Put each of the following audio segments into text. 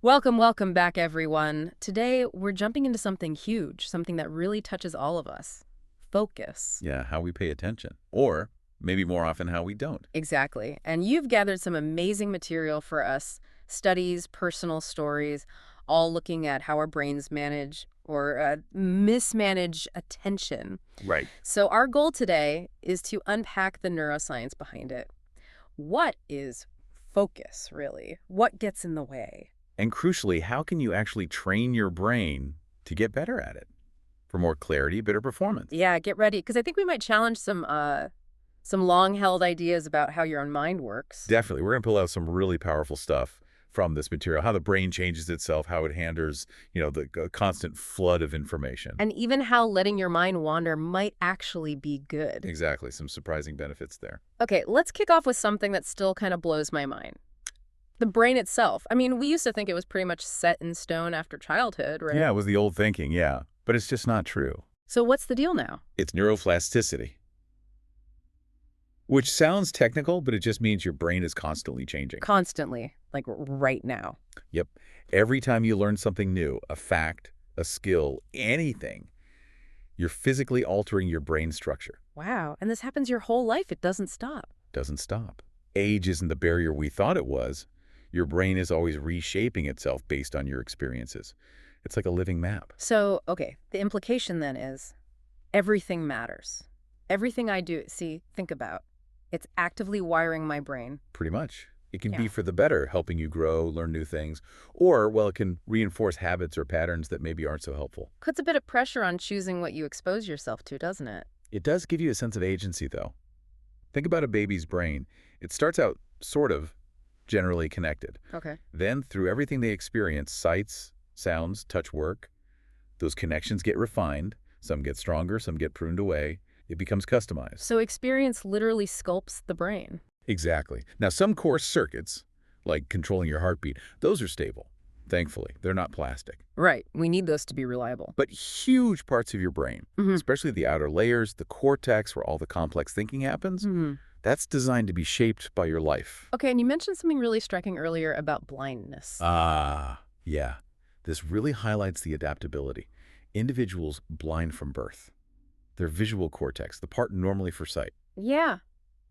Welcome back, everyone. Today, we're jumping into something huge, something that really touches all of us. Focus. Yeah, how we pay attention. Or maybe more often how we don't. Exactly. And you've gathered some amazing material for us, studies, personal stories, all looking at how our brains manage or mismanage attention. Right. So our goal today is to unpack the neuroscience behind it. What is focus, really? What gets in the way? And crucially, how can you actually train your brain to get better at it for more clarity, better performance? Yeah, get ready, because I think we might challenge some long-held ideas about how your own mind works. Definitely. We're going to pull out some really powerful stuff from this material, how the brain changes itself, how it handles, the constant flood of information. And even how letting your mind wander might actually be good. Exactly. Some surprising benefits there. Okay, let's kick off with something that still kind of blows my mind. The brain itself. I mean, we used to think it was pretty much set in stone after childhood, right? Yeah, it was the old thinking, yeah. But it's just not true. So what's the deal now? It's neuroplasticity, which sounds technical, but it just means your brain is constantly changing. Constantly, like right now. Yep. Every time you learn something new, a fact, a skill, anything, you're physically altering your brain structure. Wow, and this happens your whole life. It doesn't stop. Doesn't stop. Age isn't the barrier we thought it was. Your brain is always reshaping itself based on your experiences. It's like a living map. So, okay, the implication then is everything matters. Everything I do, think about. It's actively wiring my brain. Pretty much. It can Yeah. be for the better, helping you grow, learn new things, or, well, it can reinforce habits or patterns that maybe aren't so helpful. Puts a bit of pressure on choosing what you expose yourself to, doesn't it? It does give you a sense of agency, though. Think about a baby's brain. It starts out sort of generally connected. Okay. Then, through everything they experience, sights, sounds, touch work, those connections get refined. Some get stronger, some get pruned away. It becomes customized. So experience literally sculpts the brain. Exactly. Now, some core circuits, like controlling your heartbeat, those are stable. Thankfully, they're not plastic. Right. We need those to be reliable. But huge parts of your brain, Mm-hmm. especially the outer layers, the cortex, where all the complex thinking happens, Mm-hmm. that's designed to be shaped by your life. Okay, and you mentioned something really striking earlier about blindness. Yeah. This really highlights the adaptability. Individuals blind from birth. Their visual cortex, the part normally for sight, Yeah.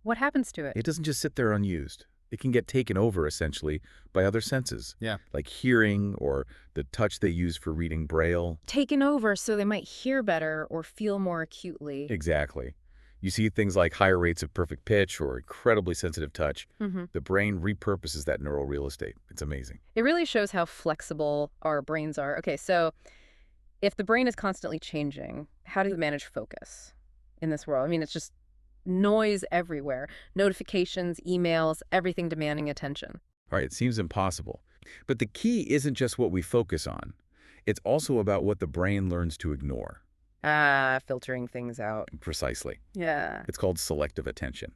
What happens to it? it doesn't just sit there unused. It can get taken over, essentially, by other senses. Yeah. Like hearing or the touch they use for reading Braille. Taken over so they might hear better or feel more acutely. Exactly. You see things like higher rates of perfect pitch or incredibly sensitive touch. Mm-hmm. The brain repurposes that neural real estate. It's amazing. It really shows how flexible our brains are. Okay, so if the brain is constantly changing, how do you manage focus in this world? I mean, it's just noise everywhere. Notifications, emails, everything demanding attention. All right, it seems impossible. But the key isn't just what we focus on. It's also about what the brain learns to ignore. Filtering things out. Precisely. Yeah. It's called selective attention.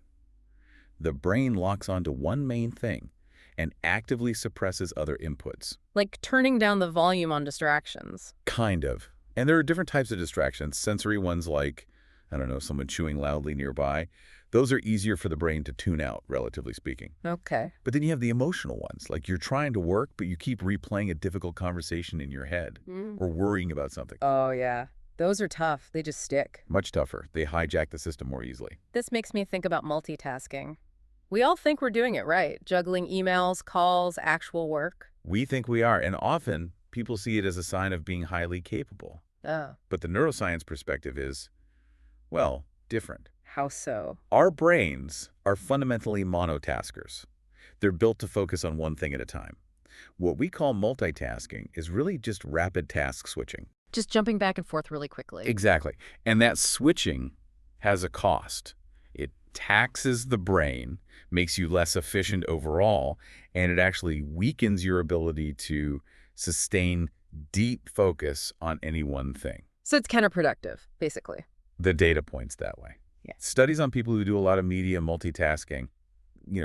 The brain locks onto one main thing and actively suppresses other inputs. Like turning down the volume on distractions. Kind of. And there are different types of distractions. Sensory ones like, I don't know, someone chewing loudly nearby. Those are easier for the brain to tune out, relatively speaking. Okay. But then you have the emotional ones, like you're trying to work, but you keep replaying a difficult conversation in your head or worrying about something. Oh, yeah. Those are tough. They just stick. Much tougher. They hijack the system more easily. This makes me think about multitasking. We all think we're doing it right, juggling emails, calls, actual work. We think we are, and often people see it as a sign of being highly capable. Oh, But the neuroscience perspective is, well, different. how so? Our brains are fundamentally monotaskers. They're built to focus on one thing at a time. What we call multitasking is really just rapid task switching. Just jumping back and forth really quickly. Exactly. And that switching has a cost. It taxes the brain, makes you less efficient overall, and it actually weakens your ability to sustain deep focus on any one thing. So it's counterproductive, basically. The data points that way. Yeah. Studies on people who do a lot of media multitasking,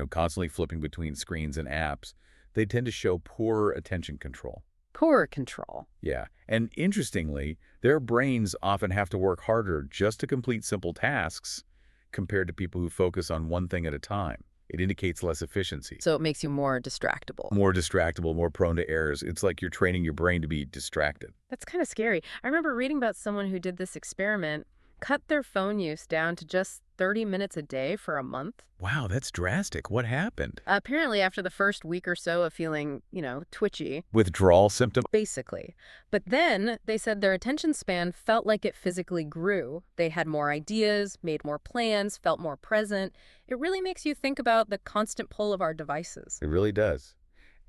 constantly flipping between screens and apps, they tend to show poorer attention control. Poor control. Yeah. And interestingly, their brains often have to work harder just to complete simple tasks compared to people who focus on one thing at a time. It indicates less efficiency. So it makes you more distractible. More distractible, more prone to errors. It's like you're training your brain to be distracted. That's kind of scary. I remember reading about someone who did this experiment, cut their phone use down to just 30 minutes a day for a month. Wow, that's drastic. What happened? Apparently, after the first week or so of feeling, twitchy, Withdrawal symptom? basically. But then they said their attention span felt like it physically grew. They had more ideas, made more plans, felt more present. It really makes you think about the constant pull of our devices. It really does.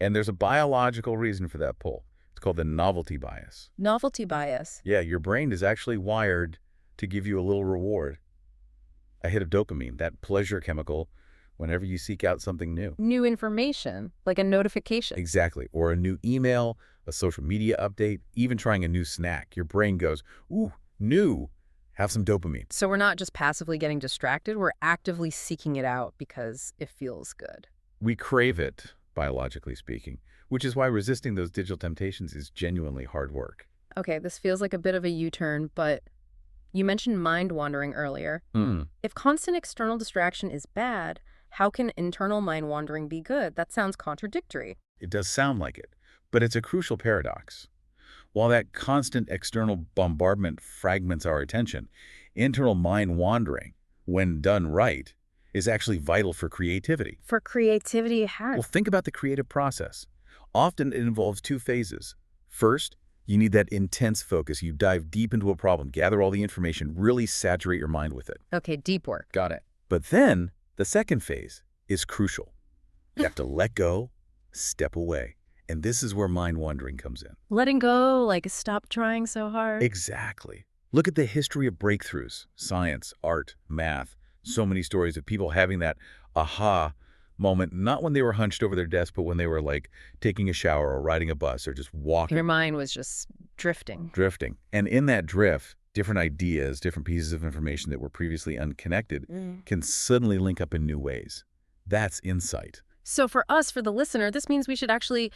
And there's a biological reason for that pull. It's called the novelty bias. Novelty bias. Yeah, your brain is actually wired to give you a little reward. A hit of dopamine, that pleasure chemical, whenever you seek out something new. New information, like a notification. Exactly. Or a new email, a social media update, even trying a new snack. Your brain goes, ooh, new. Have some dopamine. So we're not just passively getting distracted, we're actively seeking it out because it feels good. We crave it, biologically speaking, which is why resisting those digital temptations is genuinely hard work. Okay, this feels like a bit of a U-turn, but you mentioned mind wandering earlier. If constant external distraction is bad, how can internal mind wandering be good? That sounds contradictory. It does sound like it, but it's a crucial paradox. While that constant external bombardment fragments our attention, internal mind wandering, when done right, is actually vital for creativity. For creativity, how? Well, think about the creative process. Often it involves two phases. First, you need that intense focus. You dive deep into a problem, gather all the information, really saturate your mind with it. Okay, deep work. Got it. But then, the second phase is crucial. You have to let go, step away. And this is where mind wandering comes in. Letting go, like stop trying so hard. Exactly. Look at the history of breakthroughs, science, art, math. So many stories of people having that aha moment, not when they were hunched over their desk, but when they were like taking a shower or riding a bus or just walking. Your mind was just drifting. Drifting. And in that drift, different ideas, different pieces of information that were previously unconnected can suddenly link up in new ways. That's insight. So for us, for the listener, this means we should actually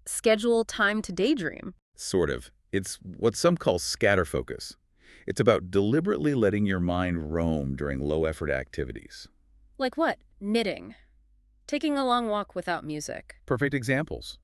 schedule time to daydream. Sort of. It's what some call scatter focus. It's about deliberately letting your mind roam during low-effort activities. Like what? Knitting. Taking a long walk without music. Perfect examples.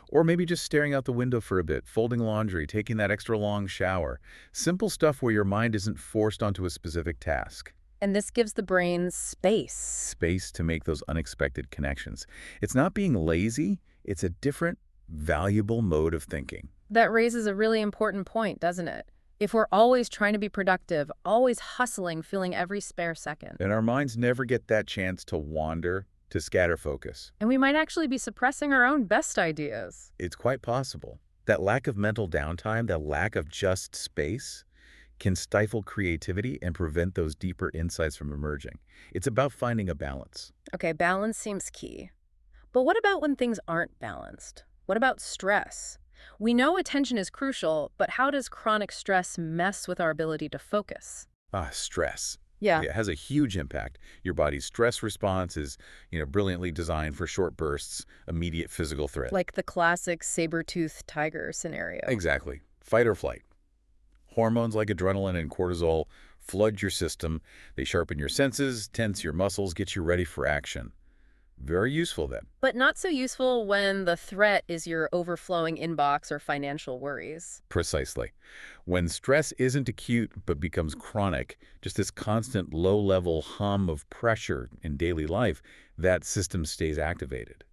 Or maybe just staring out the window for a bit, folding laundry, taking that extra long shower. Simple stuff where your mind isn't forced onto a specific task. And this gives the brain space. Space to make those unexpected connections. It's not being lazy, it's a different, valuable mode of thinking. That raises a really important point, doesn't it? If we're always trying to be productive, always hustling, feeling every spare second. And our minds never get that chance to wander, to scatter focus. And we might actually be suppressing our own best ideas. It's quite possible. That lack of mental downtime, that lack of just space, can stifle creativity and prevent those deeper insights from emerging. It's about finding a balance. Okay, balance seems key. But what about when things aren't balanced? What about stress? We know attention is crucial, but how does chronic stress mess with our ability to focus? Stress. Yeah. It has a huge impact. Your body's stress response is, brilliantly designed for short bursts, immediate physical threat. Like the classic saber-toothed tiger scenario. Exactly. Fight or flight. Hormones like adrenaline and cortisol flood your system. They sharpen your senses, tense your muscles, get you ready for action. Very useful then. But not so useful when the threat is your overflowing inbox or financial worries. Precisely. When stress isn't acute but becomes chronic, just this constant low-level hum of pressure in daily life, that system stays activated.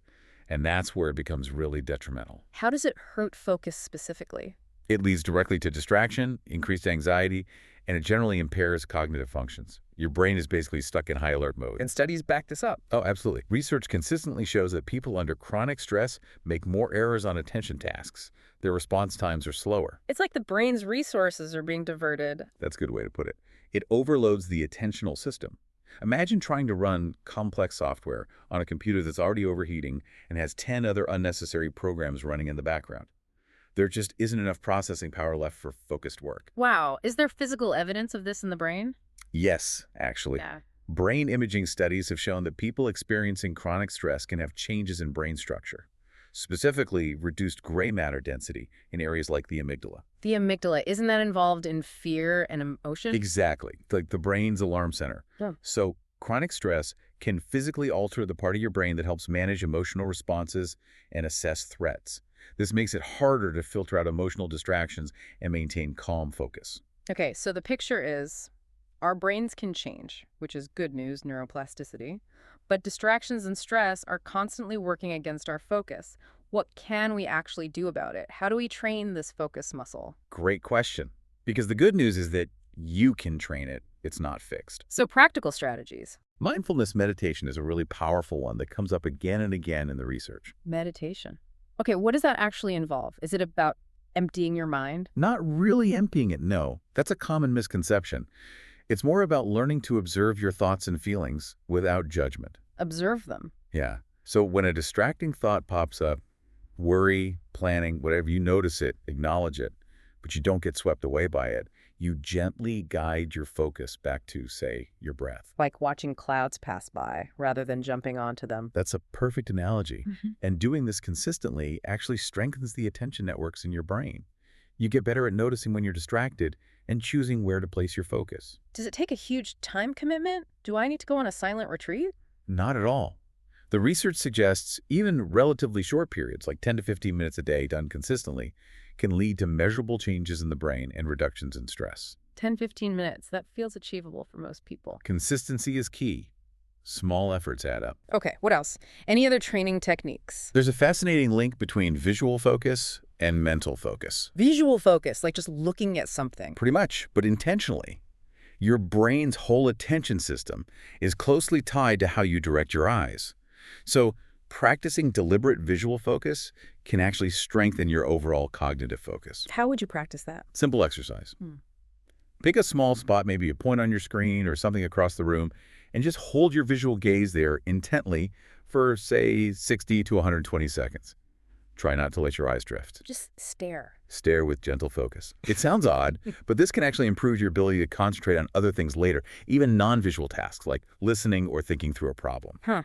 And that's where it becomes really detrimental. How does it hurt focus specifically? It leads directly to distraction, increased anxiety, and it generally impairs cognitive functions. Your brain is basically stuck in high alert mode. And studies back this up. Oh, absolutely. Research consistently shows that people under chronic stress make more errors on attention tasks. Their response times are slower. It's like the brain's resources are being diverted. That's a good way to put it. It overloads the attentional system. Imagine trying to run complex software on a computer that's already overheating and has 10 other unnecessary programs running in the background. There just isn't enough processing power left for focused work. Wow. Is there physical evidence of this in the brain? Yes, actually. Yeah. Brain imaging studies have shown that people experiencing chronic stress can have changes in brain structure, specifically reduced gray matter density in areas like the amygdala. The amygdala, isn't that involved in fear and emotion? Exactly, like the brain's alarm center. Yeah. So chronic stress can physically alter the part of your brain that helps manage emotional responses and assess threats. This makes it harder to filter out emotional distractions and maintain calm focus. Okay, so the picture is our brains can change, which is good news, neuroplasticity, but distractions and stress are constantly working against our focus. What can we actually do about it? How do we train this focus muscle? Great question. Because the good news is that you can train it. It's not fixed. So practical strategies. Mindfulness meditation is a really powerful one that comes up again and again in the research. Meditation. Okay, what does that actually involve? Is it about emptying your mind? Not really emptying it, no. That's a common misconception. It's more about learning to observe your thoughts and feelings without judgment. Observe them. Yeah. So when a distracting thought pops up, worry, planning, whatever, you notice it, acknowledge it, but you don't get swept away by it. You gently guide your focus back to, say, your breath. Like watching clouds pass by rather than jumping onto them. That's a perfect analogy. Mm-hmm. And doing this consistently actually strengthens the attention networks in your brain. You get better at noticing when you're distracted and choosing where to place your focus. Does it take a huge time commitment? Do I need to go on a silent retreat? Not at all. The research suggests even relatively short periods, like 10 to 15 minutes a day done consistently, can lead to measurable changes in the brain and reductions in stress. 10, 15 minutes. That feels achievable for most people. Consistency is key. Small efforts add up. Okay, what else? Any other training techniques? There's a fascinating link between visual focus and mental focus. Visual focus, like just looking at something. Pretty much, but intentionally. Your brain's whole attention system is closely tied to how you direct your eyes. So, practicing deliberate visual focus can actually strengthen your overall cognitive focus. How would you practice that? Simple exercise. Pick a small spot, maybe a point on your screen or something across the room, and just hold your visual gaze there intently for, say, 60 to 120 seconds. Try not to let your eyes drift. Just stare. Stare with gentle focus. It sounds odd, but this can actually improve your ability to concentrate on other things later, even non-visual tasks like listening or thinking through a problem. Huh.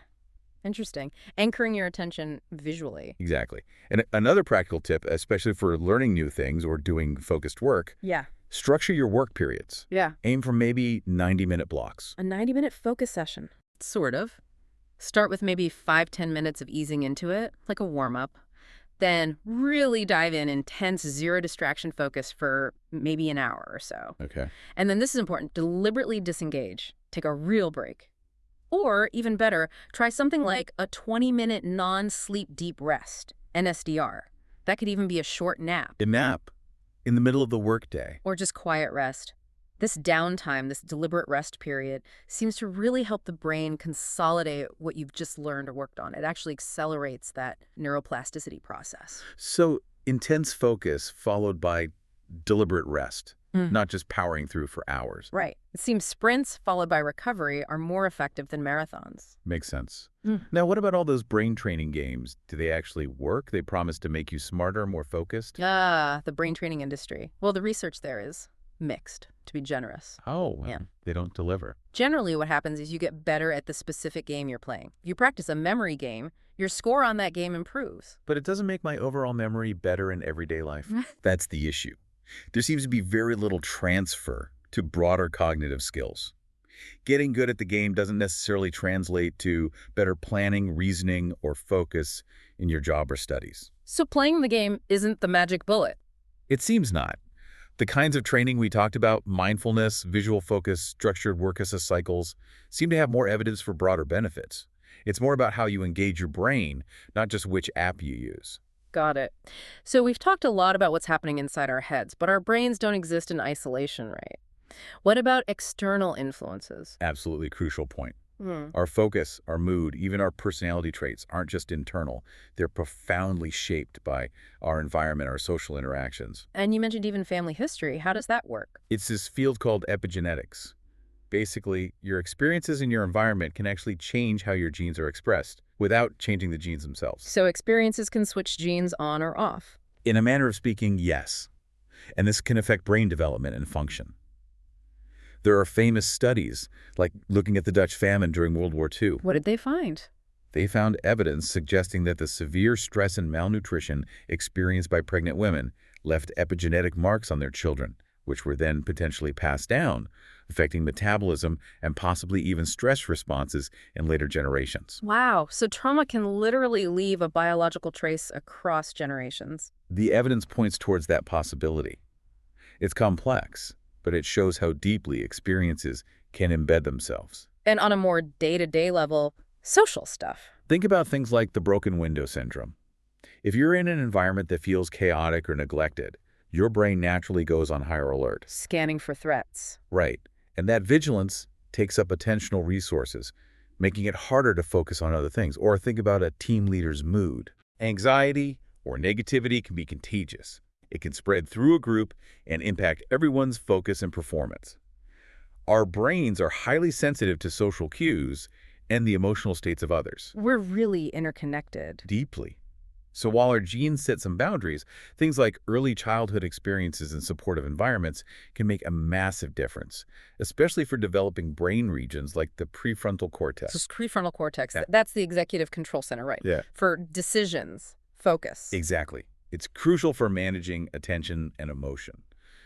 Interesting. Anchoring your attention visually. Exactly. And another practical tip, especially for learning new things or doing focused work, Yeah. structure your work periods. Yeah. Aim for maybe 90-minute blocks. A 90-minute focus session. Sort of. Start with maybe 5-10 minutes of easing into it, like a warm-up. Then really dive in intense zero distraction focus for maybe an hour or so. Okay. And then this is important, deliberately disengage. Take a real break. Or, even better, try something like a 20-minute non-sleep deep rest, NSDR. That could even be a short nap. A nap in the middle of the workday. Or just quiet rest. This downtime, this deliberate rest period, seems to really help the brain consolidate what you've just learned or worked on. It actually accelerates that neuroplasticity process. So intense focus followed by deliberate rest, not just powering through for hours. Right. It seems sprints followed by recovery are more effective than marathons. Makes sense. Now, what about all those brain training games? Do they actually work? They promise to make you smarter, more focused? Ah, the brain training industry. Well, the research there is mixed, to be generous. Oh, well, Yeah. They don't deliver. Generally, what happens is you get better at the specific game you're playing. If you practice a memory game, your score on that game improves. But it doesn't make my overall memory better in everyday life. That's the issue. There seems to be very little transfer to broader cognitive skills. Getting good at the game doesn't necessarily translate to better planning, reasoning, or focus in your job or studies. So playing the game isn't the magic bullet. It seems not. The kinds of training we talked about, mindfulness, visual focus, structured work assist cycles, seem to have more evidence for broader benefits. It's more about how you engage your brain, not just which app you use. Got it. So we've talked a lot about what's happening inside our heads, but our brains don't exist in isolation, right? What about external influences? Absolutely crucial point. Our focus, our mood, even our personality traits aren't just internal. They're profoundly shaped by our environment, our social interactions. And you mentioned even family history. How does that work? It's this field called epigenetics. Basically, your experiences in your environment can actually change how your genes are expressed without changing the genes themselves. So experiences can switch genes on or off. In a manner of speaking, yes. And this can affect brain development and function. There are famous studies, like looking at the Dutch famine during World War II. What did they find? They found evidence suggesting that the severe stress and malnutrition experienced by pregnant women left epigenetic marks on their children, which were then potentially passed down, affecting metabolism and possibly even stress responses in later generations. Wow, so trauma can literally leave a biological trace across generations. The evidence points towards that possibility. It's complex, but it shows how deeply experiences can embed themselves. And on a more day-to-day level, social stuff. Think about things like the broken window syndrome. If you're in an environment that feels chaotic or neglected, your brain naturally goes on higher alert. Scanning for threats. Right. And that vigilance takes up attentional resources, making it harder to focus on other things. Or think about a team leader's mood. Anxiety or negativity can be contagious. It can spread through a group and impact everyone's focus and performance. Our brains are highly sensitive to social cues and the emotional states of others. We're really interconnected. Deeply. So while our genes set some boundaries, things like early childhood experiences and supportive environments can make a massive difference, especially for developing brain regions like the prefrontal cortex. So prefrontal cortex, Yeah. that's the executive control center, right? Yeah. For decisions, focus. Exactly. It's crucial for managing attention and emotion.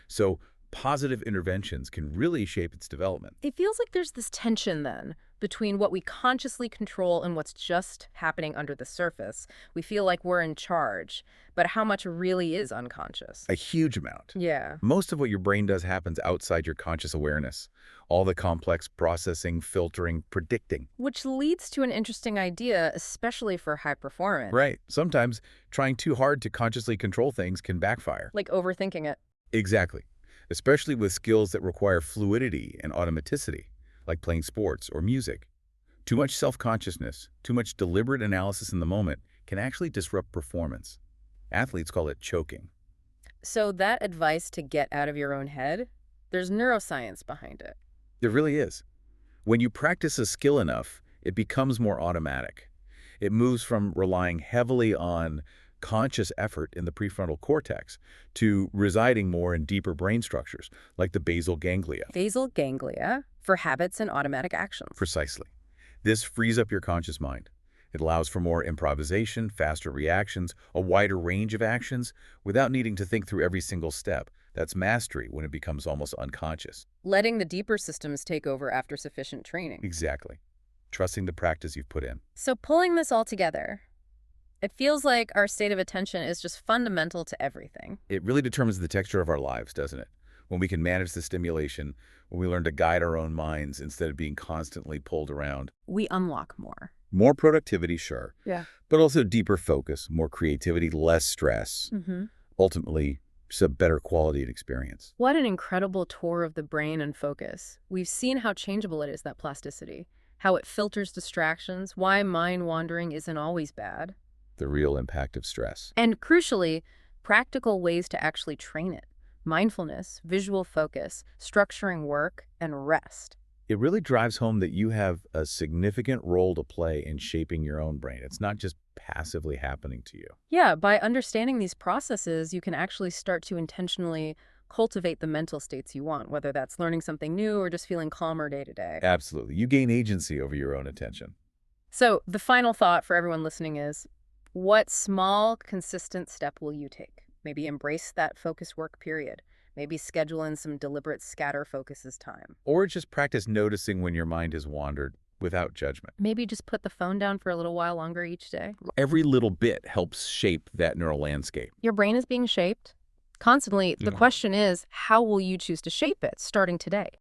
So positive interventions can really shape its development. It feels like there's this tension then between what we consciously control and what's just happening under the surface. We feel like we're in charge, but how much really is unconscious? A huge amount. Yeah. Most of what your brain does happens outside your conscious awareness. All the complex processing, filtering, predicting. Which leads to an interesting idea, especially for high performance. Right. Sometimes trying too hard to consciously control things can backfire. Like overthinking it. Exactly. Especially with skills that require fluidity and automaticity, like playing sports or music. Too much self-consciousness, too much deliberate analysis in the moment can actually disrupt performance. Athletes call it choking. So that advice to get out of your own head, there's neuroscience behind it. There really is. When you practice a skill enough, it becomes more automatic. It moves from relying heavily on conscious effort in the prefrontal cortex to residing more in deeper brain structures, like the basal ganglia. Basal ganglia for habits and automatic actions. Precisely. This frees up your conscious mind. It allows for more improvisation, faster reactions, a wider range of actions, without needing to think through every single step. That's mastery when it becomes almost unconscious. Letting the deeper systems take over after sufficient training. Exactly. Trusting the practice you've put in. So pulling this all together, it feels like our state of attention is just fundamental to everything. It really determines the texture of our lives, doesn't it? When we can manage the stimulation, when we learn to guide our own minds instead of being constantly pulled around. We unlock more. More productivity, sure. Yeah. But also deeper focus, more creativity, less stress. Ultimately, just a better quality and experience. What an incredible tour of the brain and focus. We've seen how changeable it is, that plasticity, how it filters distractions, why mind wandering isn't always bad, The real impact of stress. and crucially, practical ways to actually train it. Mindfulness, visual focus, structuring work, and rest. It really drives home that you have a significant role to play in shaping your own brain. It's not just passively happening to you. Yeah, by understanding these processes, you can actually start to intentionally cultivate the mental states you want, whether that's learning something new or just feeling calmer day to day. Absolutely. You gain agency over your own attention. So the final thought for everyone listening is, what small, consistent step will you take? Maybe embrace that focus work period. Maybe schedule in some deliberate scatter focuses time. Or just practice noticing when your mind has wandered without judgment. Maybe just put the phone down for a little while longer each day. Every little bit helps shape that neural landscape. Your brain is being shaped constantly. The Yeah. question is, how will you choose to shape it starting today?